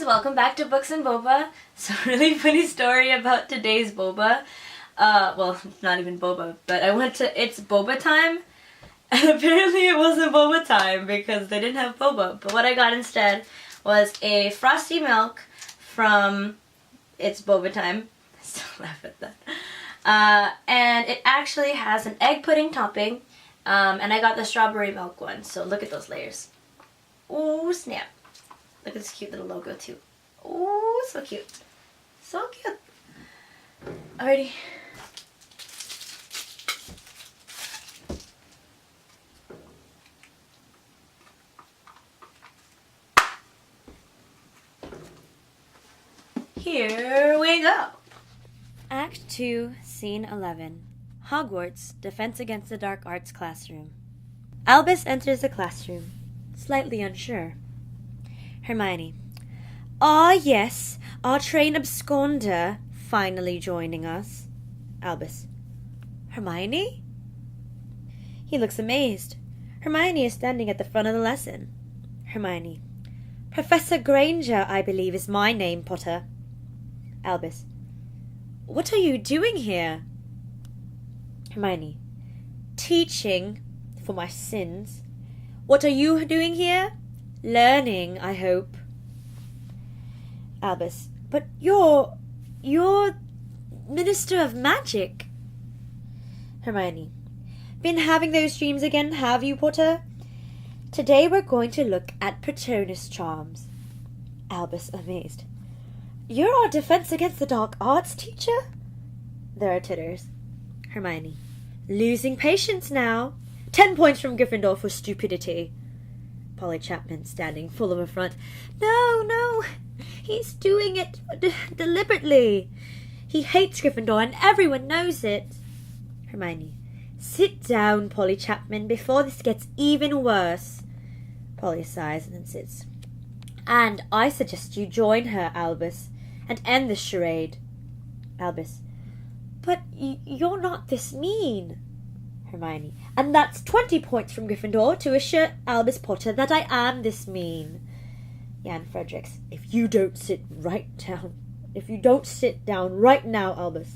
friends, welcome back to Books and Boba. So really funny story about today's Boba. Well, not even Boba, but I went to It's Boba Time, and apparently it wasn't Boba Time because they didn't have Boba. But what I got instead was a frosty milk from It's Boba Time. I still laugh at that. And it actually has an egg pudding topping, and I got the strawberry milk one, so look at those layers. Ooh, snap. Look at this cute little logo too. Ooh, so cute. So cute. Alrighty. Here we go. Act 2, Scene 11. Hogwarts, Defense Against the Dark Arts classroom. Albus enters the classroom, slightly unsure. Hermione. Ah, yes, our trained absconder finally joining us. Albus. Hermione? He looks amazed. Hermione is standing at the front of the lesson. Hermione. Professor Granger, I believe, is my name, Potter. Albus. What are you doing here? Hermione. Teaching for my sins. What are you doing here? Learning, I hope. Albus. But you're Minister of Magic. Hermione. Been having those dreams again, have you, Potter? Today we're going to look at Patronus charms. Albus, amazed. You're our Defense Against the Dark Arts teacher? There are titters. Hermione. Losing patience now. 10 points from Gryffindor for stupidity. Polly Chapman standing full of affront. No, he's doing it deliberately. He hates Gryffindor and everyone knows it. Hermione. Sit down, Polly Chapman, before this gets even worse. Polly sighs and then sits. And I suggest you join her, Albus, and end this charade. Albus. But you're not this mean. Hermione. And that's 20 points from Gryffindor to assure Albus Potter that I am this mean. Jan Fredericks. If you don't sit down right now, Albus.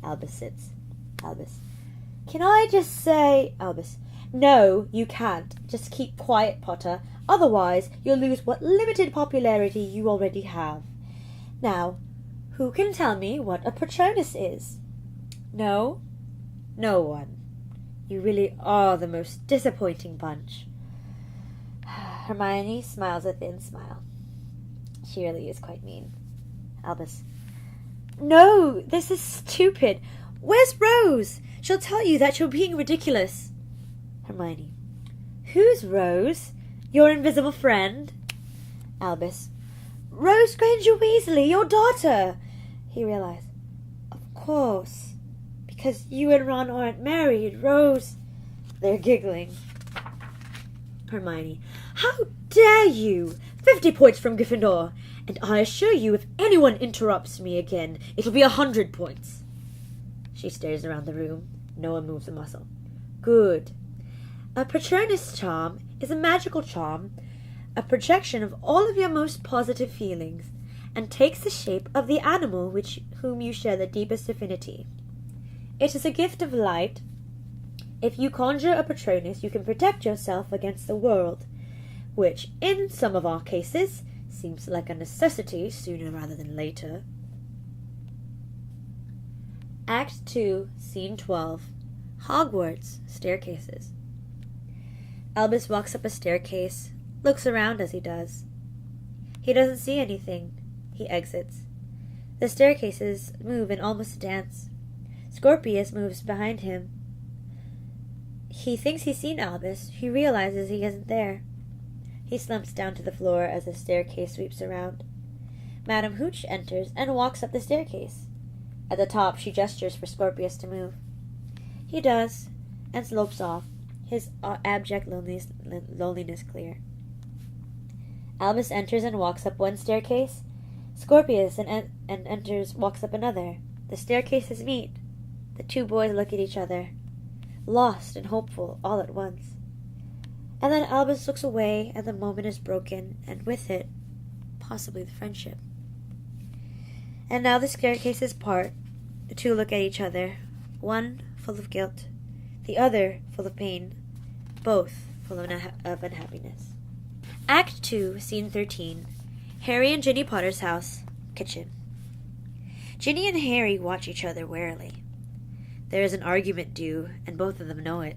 Albus sits. Albus. Can I just say... Albus. No, you can't. Just keep quiet, Potter. Otherwise, you'll lose what limited popularity you already have. Now, who can tell me what a Patronus is? No? No one. You really are the most disappointing bunch. Hermione smiles a thin smile. She really is quite mean. Albus. No, this is stupid. Where's Rose? She'll tell you that you're being ridiculous. Hermione. Who's Rose? Your invisible friend? Albus. Rose Granger Weasley, your daughter. He realized. Of course. Because you and Ron aren't married, Rose. They're giggling. Hermione. How dare you! 50 points from Gryffindor. And I assure you, if anyone interrupts me again, it'll be 100 points. She stares around the room. No one moves a muscle. Good. A Patronus charm is a magical charm, a projection of all of your most positive feelings, and takes the shape of the animal whom you share the deepest affinity. It is a gift of light. If you conjure a Patronus, you can protect yourself against the world, which, in some of our cases, seems like a necessity sooner rather than later. Act 2, Scene 12. Hogwarts, Staircases. Albus walks up a staircase, looks around as he does. He doesn't see anything. He exits. The staircases move in almost a dance. Scorpius moves behind him. He thinks he's seen Albus. He realizes he isn't there. He slumps down to the floor as the staircase sweeps around. Madame Hooch enters and walks up the staircase. At the top, she gestures for Scorpius to move. He does, and slopes off, his abject loneliness clear. Albus enters and walks up one staircase. Scorpius walks up another. The staircases meet. The two boys look at each other, lost and hopeful all at once. And then Albus looks away, and the moment is broken, and with it, possibly the friendship. And now the staircases part. The two look at each other, one full of guilt, the other full of pain, both full of unhappiness. Act 2, Scene 13. Harry and Ginny Potter's house, kitchen. Ginny and Harry watch each other warily. There is an argument due, and both of them know it.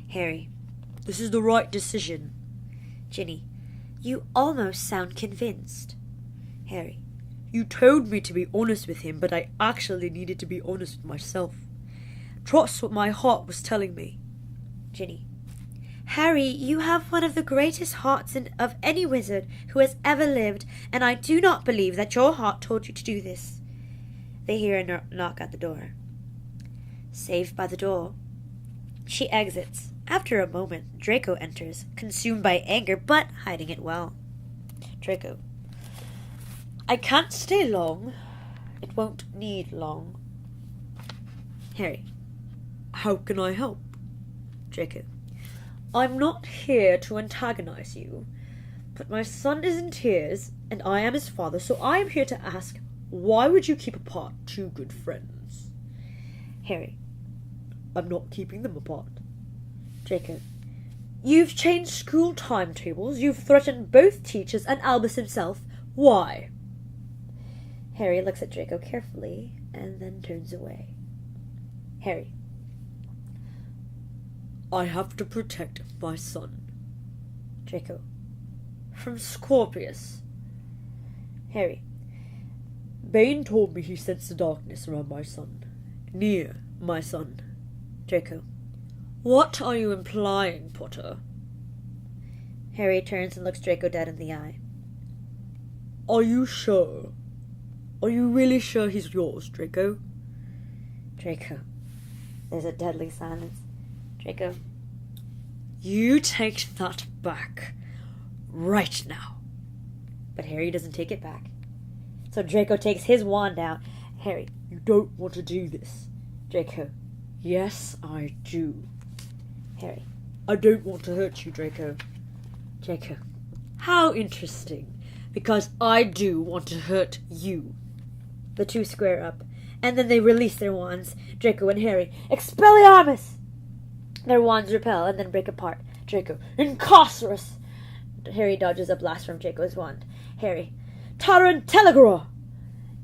Harry: "This is the right decision." Ginny: "You almost sound convinced." Harry: "You told me to be honest with him, but I actually needed to be honest with myself. Trust what my heart was telling me." Ginny: "Harry, you have one of the greatest hearts of any wizard who has ever lived, and I do not believe that your heart told you to do this." They hear a knock at the door. Saved by the door. She exits. After a moment, Draco enters, consumed by anger, but hiding it well. Draco: "I can't stay long. It won't need long." Harry: "How can I help?" Draco: "I'm not here to antagonize you, but my son is in tears, and I am his father, so I am here to ask, why would you keep apart two good friends?" Harry: "I'm not keeping them apart." Draco: "You've changed school timetables, you've threatened both teachers and Albus himself. Why?" Harry looks at Draco carefully, and then turns away. Harry: "I have to protect my son." Draco: "From Scorpius." Harry: "Bane told me he sensed the darkness around my son. Near my son." Draco: "What are you implying, Potter?" Harry turns and looks Draco dead in the eye. "Are you sure? Are you really sure he's yours, Draco?" Draco. There's a deadly silence. Draco: "You take that back. Right now." But Harry doesn't take it back. So Draco takes his wand out. Harry: "You don't want to do this." Draco: "Yes, I do." Harry: "I don't want to hurt you, Draco." Draco: "How interesting, because I do want to hurt you." The two square up, and then they release their wands. Draco and Harry: "Expelliarmus!" Their wands repel and then break apart. Draco: "Incarcerus!" Harry dodges a blast from Draco's wand. Harry: "Tyrant Telegor!"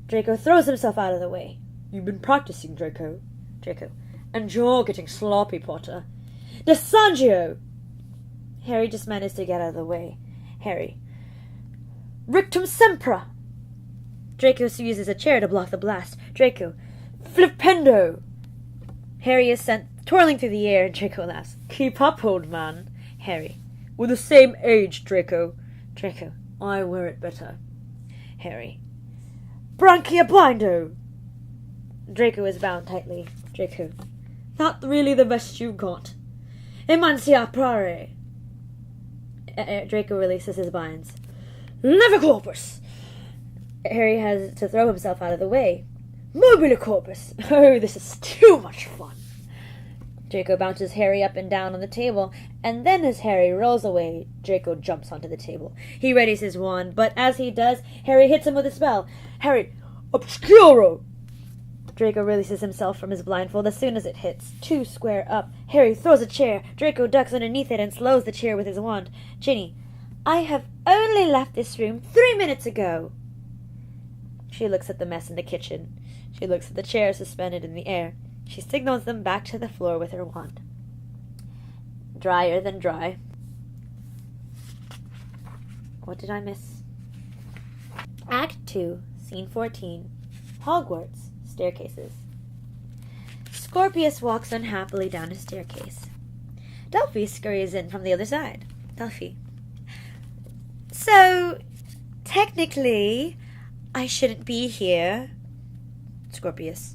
Draco throws himself out of the way. "You've been practicing, Draco." Draco: "And you're getting sloppy, Potter." "Desangio!" Harry just managed to get out of the way. Harry: "Rictum Sempra!" Draco uses a chair to block the blast. Draco: "Flipendo!" Harry is sent twirling through the air, and Draco laughs. "Keep up, old man." Harry: "We're the same age, Draco." Draco: "I wear it better." Harry: "Branchiabindo!" Draco is bound tightly. Draco: "That really the best you got?" "Emancia Prare!" Draco releases his binds. "Levicorpus!" Harry has to throw himself out of the way. "Mobilicorpus!" "Oh, this is too much fun!" Draco bounces Harry up and down on the table, and then as Harry rolls away, Draco jumps onto the table. He readies his wand, but as he does, Harry hits him with a spell. Harry: "Obscuro!" Draco releases himself from his blindfold as soon as it hits. Two square up. Harry throws a chair. Draco ducks underneath it and slows the chair with his wand. Ginny: "I have only left this room 3 minutes ago." She looks at the mess in the kitchen. She looks at the chairs suspended in the air. She signals them back to the floor with her wand. Drier than dry. What did I miss? Act 2, Scene 14. Hogwarts. Staircases. Scorpius walks unhappily down a staircase. Delphi scurries in from the other side. Delphi: "So, technically, I shouldn't be here." Scorpius: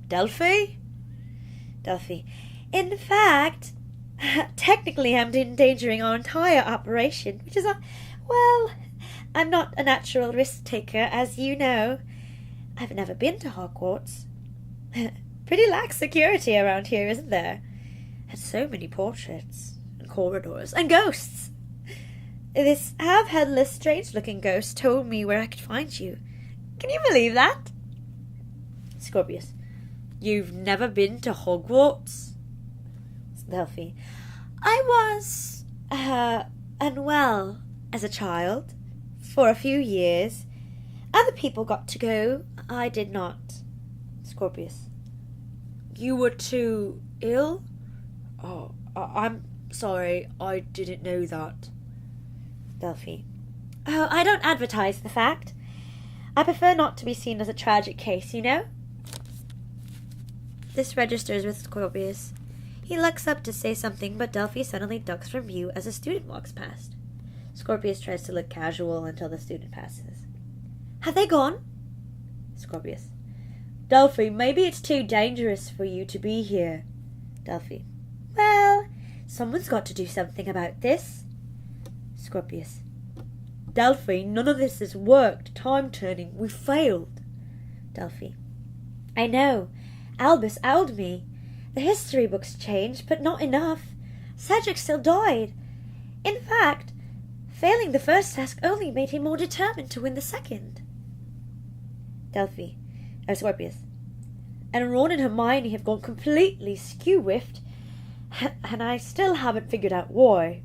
"Delphi?" Delphi: "In fact, technically I'm endangering our entire operation, which is well, I'm not a natural risk-taker, as you know. I've never been to Hogwarts. Pretty lax security around here, isn't there? And so many portraits, and corridors, and ghosts. This half-headless, strange-looking ghost told me where I could find you. Can you believe that? Scorpius. You've never been to Hogwarts? Delphi. I was, unwell as a child for a few years. Other people got to go. I did not. Scorpius. You were too ill? Oh, I'm sorry. I didn't know that. Delphi. Oh, I don't advertise the fact. I prefer not to be seen as a tragic case, you know? This registers with Scorpius. He looks up to say something, but Delphi suddenly ducks from view as a student walks past. Scorpius tries to look casual until the student passes. Have they gone? Scorpius. Delphi, maybe it's too dangerous for you to be here. Delphi. Well, someone's got to do something about this. Scorpius. Delphi, none of this has worked. Time turning. We failed. Delphi. I know. Albus owled me. The history books changed, but not enough. Cedric still died. In fact, failing the first task only made him more determined to win the second. Delphi. Scorpius. And Ron and Hermione have gone completely skew-whiffed, and I still haven't figured out why.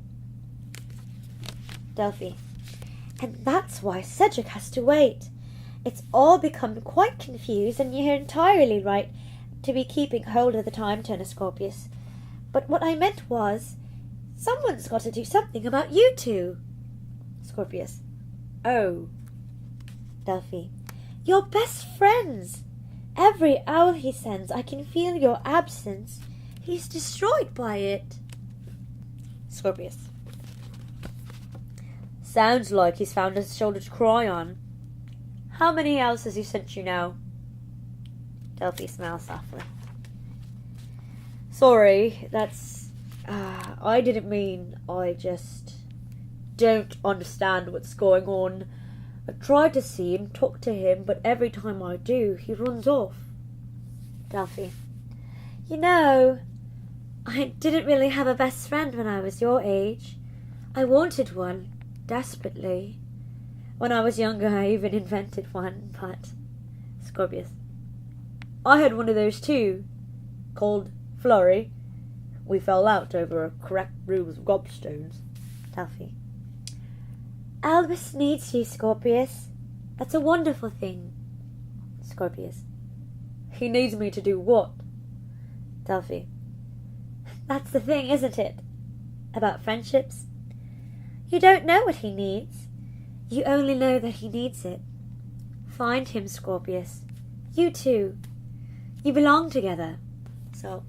Delphi. And that's why Cedric has to wait. It's all become quite confused, and you're entirely right to be keeping hold of the time turner, Scorpius. But what I meant was, someone's got to do something about you two. Scorpius. Oh. Delphi. You're best friends. Every owl he sends, I can feel your absence. He's destroyed by it. Scorpius. Sounds like he's found a shoulder to cry on. How many owls has he sent you now? Delphi smiles softly. Sorry, that's... I didn't mean. I just don't understand what's going on. I tried to see him, talk to him, but every time I do, he runs off. Delphi. You know, I didn't really have a best friend when I was your age. I wanted one, desperately. When I was younger, I even invented one, but... Scorpius. I had one of those too, called Flurry. We fell out over a cracked room of gobstones. Delphi. Albus needs you, Scorpius. That's a wonderful thing. Scorpius. He needs me to do what? Delphi. That's the thing, isn't it? About friendships. You don't know what he needs. You only know that he needs it. Find him, Scorpius. You too. You belong together. So,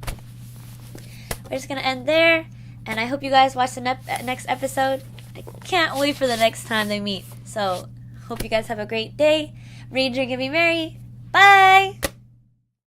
we're just going to end there. And I hope you guys watch the next episode. I can't wait for the next time they meet. So, hope you guys have a great day. Read, drink, and be merry. Bye!